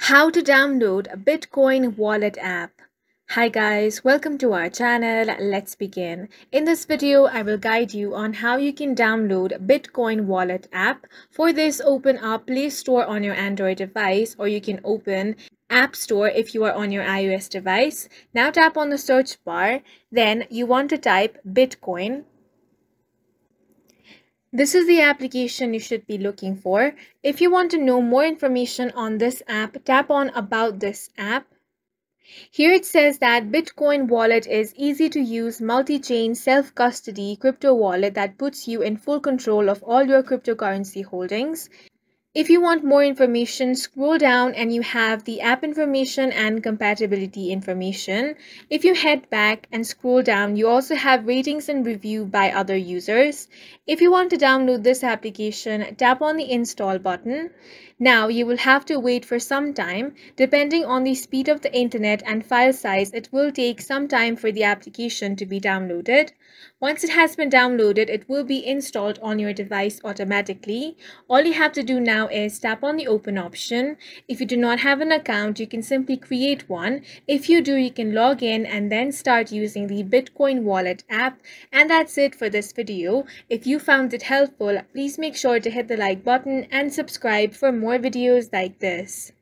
How to download a Bitcoin wallet app. Hi guys, welcome to our channel. Let's begin. In this video, I will guide you on how you can download Bitcoin wallet app. For this, open up Play Store on your Android device, or you can open App Store if you are on your iOS device. Now tap on the search bar. Then you want to type Bitcoin. This is the application you should be looking for. If you want to know more information on this app, tap on About this app. Here it says that Bitcoin Wallet is easy to use multi-chain self-custody crypto wallet that puts you in full control of all your cryptocurrency holdings. If you want more information, scroll down and you have the app information and compatibility information. If you head back and scroll down, you also have ratings and review by other users. If you want to download this application, tap on the install button. Now you will have to wait for some time. Depending on the speed of the internet and file size, it will take some time for the application to be downloaded. Once it has been downloaded, it will be installed on your device automatically. All you have to do now is tap on the open option. If you do not have an account, you can simply create one. If you do, you can log in and then start using the Bitcoin Wallet app. And that's it for this video. If you found it helpful, please make sure to hit the like button and subscribe for more videos like this.